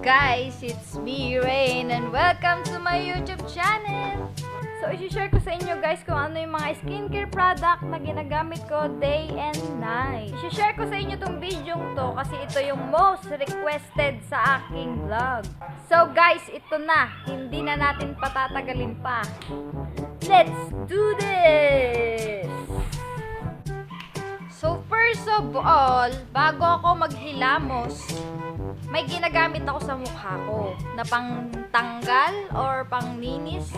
Guys, it's me, Rain, and welcome to my YouTube channel! So, isi-share ko sa inyo guys kung ano yung mga skincare product na ginagamit ko day and night. Isi-share ko sa inyo tong video to kasi ito yung most requested sa aking vlog. So guys, ito na. Hindi na natin patatagalin pa. Let's do this! So first of all, bago ako maghilamos, may ginagamit ako sa mukha ko na pangtanggal or panglinis,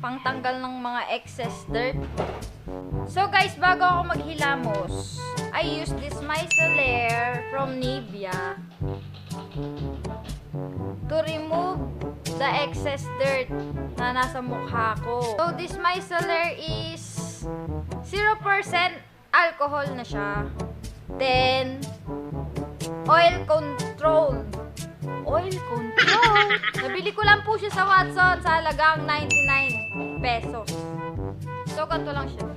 pangtanggal ng mga excess dirt. So guys, bago ako maghilamos, I use this MicellAir from Nivea to remove the excess dirt na nasa mukha ko. So this MicellAir is 0% alcohol na siya. Then, oil control. Oil control. Nabili ko lang po siya sa Watson sa halagang 99 pesos. So, ganito lang siya.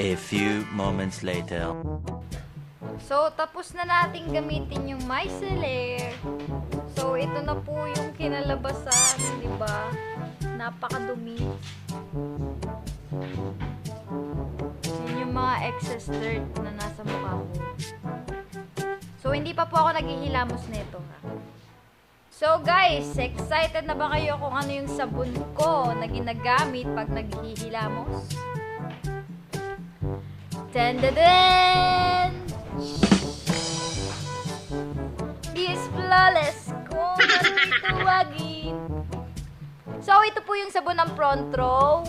A few moments later. So, tapos na natin gamitin yung MicellAir. So, ito na po yung kinalabasan, di ba? Napakadumi. Yun yung mga excess dirt na nasa mukha ko. So, hindi pa po ako naghihilamos nito, ha? So, guys, excited na ba kayo kung ano yung sabon ko na ginagamit pag naghihilamos? Tandadaan! This flawless kung ano itawagin. So, ito po yung sabon ng Frontrow.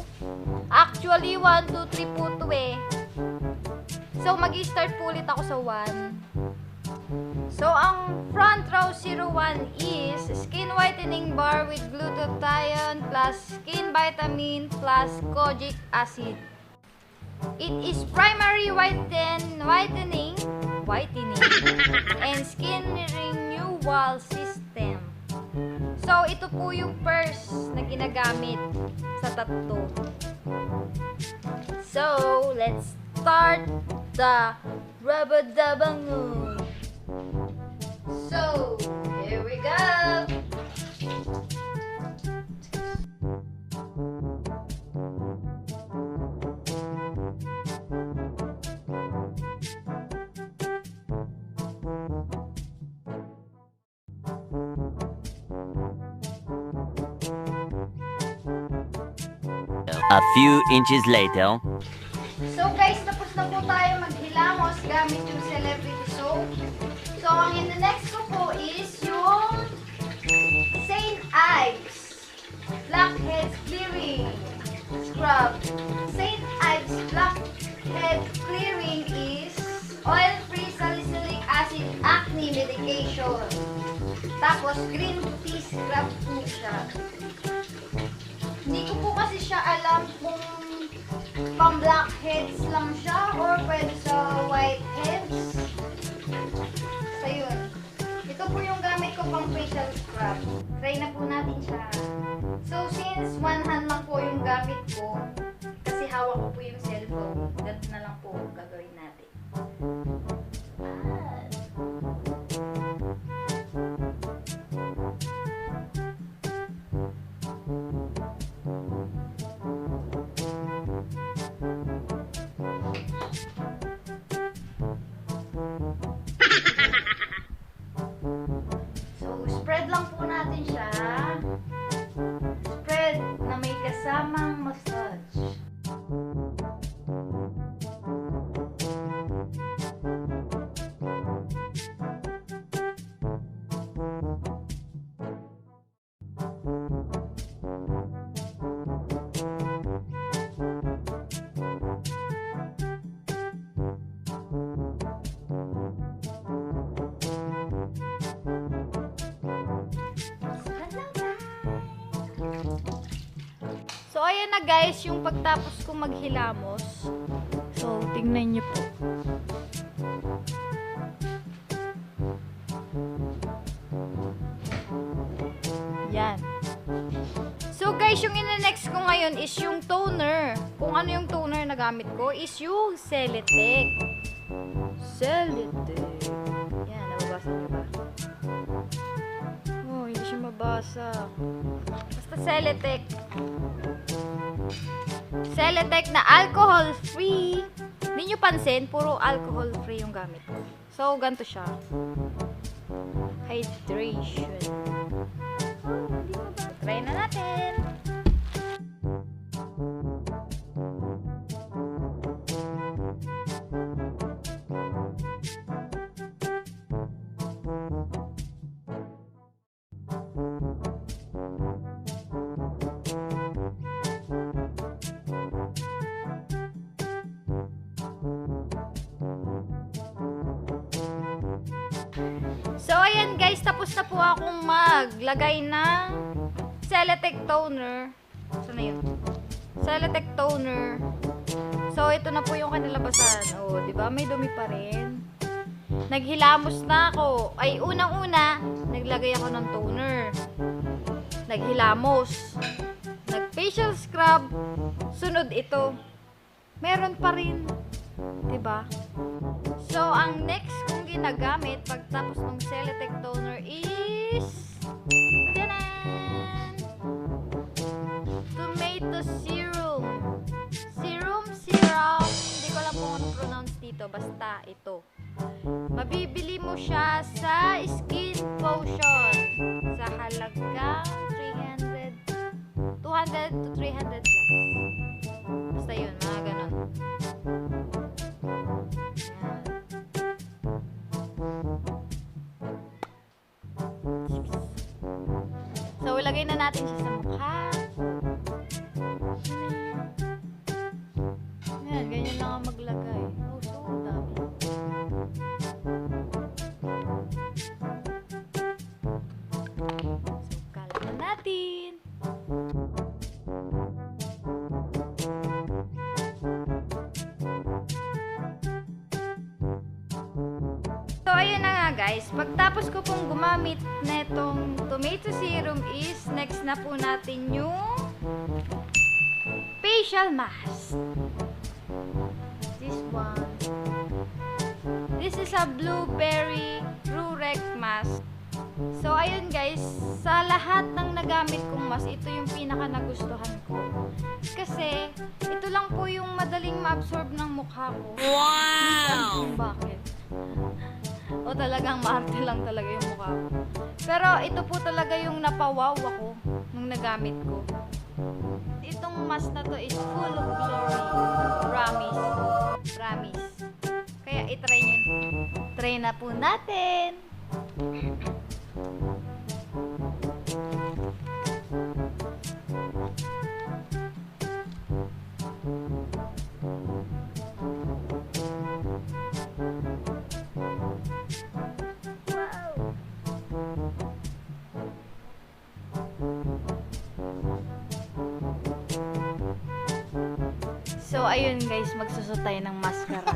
Actually, 1, 2, 3 po ito eh. So, mag-i-start po ulit ako sa 1. So, ang Frontrow 01 is Skin Whitening Bar with Glutathione plus Skin Vitamin plus Kojic Acid. It is primary whitening and skin renewal system. So, ito po yung first na ginagamit sa tatlo. So, let's start the rubber-dabangoy. So, here we go! A few inches later. So guys, tapos na po tayo maghilamos gamit yung Celebrity soap. So ang in the next ko po is yung St. Ives Blackhead Clearing Scrub. St. Ives Blackhead Clearing is oil-free salicylic acid acne medication. Tapos green tea scrub po siya. Hindi ko po kasi siya alam kung pang blackheads lang siya or pwede sa whiteheads. So yun. Ito po yung gamit ko pang facial scrub. Try na po natin siya. So since one hand lang po yung gamit ko, kasi hawak ko po yung cellphone, ganito na lang po gagawin natin. Spread lang po natin siya. Spread na may kasamang massage. So, ayan na guys, yung pagtapos kong maghilamos. So, tingnan nyo po. Yan. So guys, yung ina-next ko ngayon is yung toner. Kung ano yung toner na gamit ko is yung Celeteque. Celeteque. Yan, nababasa niyo ba? Oh, hindi siya mabasa. Basta Celeteque. Celeteque na alcohol-free. Hindi nyo pansin, puro alcohol-free yung gamit ko. So, ganito siya. Hydration. Oh, hindi mabasa. Try na natin. So, ayan guys, tapos na po akong maglagay ng Celeteque Toner. Saan na yun? Celeteque Toner. So, ito na po yung kanilabasan. O, diba? May dumi pa rin. Naghilamos na ako. Ay, unang-una, naglagay ako ng toner. Naghilamos. Nag-facial scrub. Sunod ito. Meron pa rin. Diba? So, ang next kong ginagamit pagtapos ng Celeteque Toner is tanan! Tomato Serum. Serum. Hindi ko alam kung ano pronounce dito. Basta ito. Mabibili mo siya sa Skin Potion. Sa halagang 200 to 300 plus. Basta yun, mga ganon. So, ilagay na natin siya sa mukha. Ayan, ganyan lang ang maglagay. Oh, so dami. So, kalat na natin. So, ayun na nga guys. Pagtapos ko pong gumamit netong tomato serum is next na po natin yung facial mask. This one. This is a blueberry Roreec mask. So, ayun guys. Sa lahat ng nagamit kong mask, ito yung pinaka nagustuhan ko. Kasi, ito lang po yung madaling ma-absorb ng mukha ko. Wow! Kung bakit. O talagang maarte lang talaga yung mukha ko. Pero ito po talaga yung napawaw ako nung nagamit ko. Itong mask na to is full of glory. Promise. Promise. Kaya itry nyo. Try na po natin. So, ayun guys, magsusot tayo ng mascara.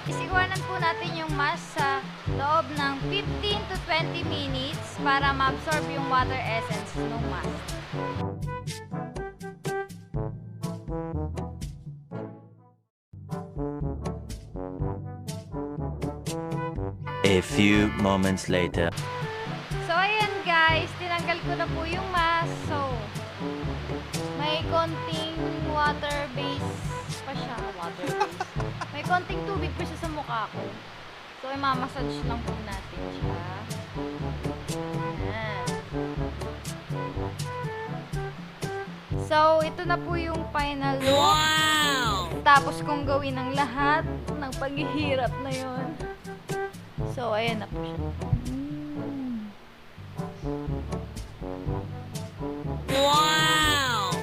Isigawanan po natin yung mask sa loob ng 15 to 20 minutes para ma-absorb yung water essence ng mask. A few moments later. So, ayan guys, tinanggal ko na po yung mask. So, may konting water base pa siya. Water base. May konting tubig pa siya sa mukha ko. So, imamassage lang po natin siya. Ayan. So, ito na po yung final look. Wow! Tapos kong gawin ang lahat ng paghihirap na yon. So, ayan na po siya. Wow!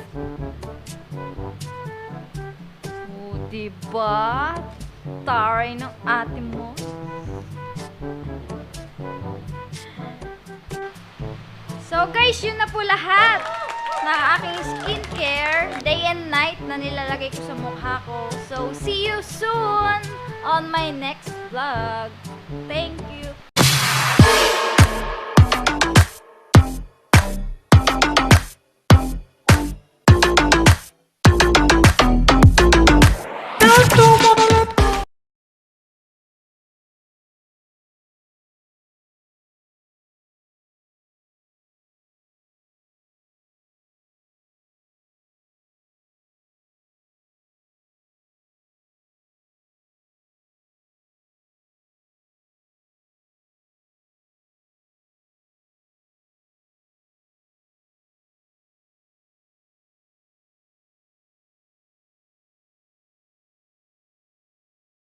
Oh, diba? Taray ng ate mo. So, So guys, yun na po lahat ng aking skincare, day and night na nilalagay ko sa mukha ko. So see you soon on my next vlog. Thank you!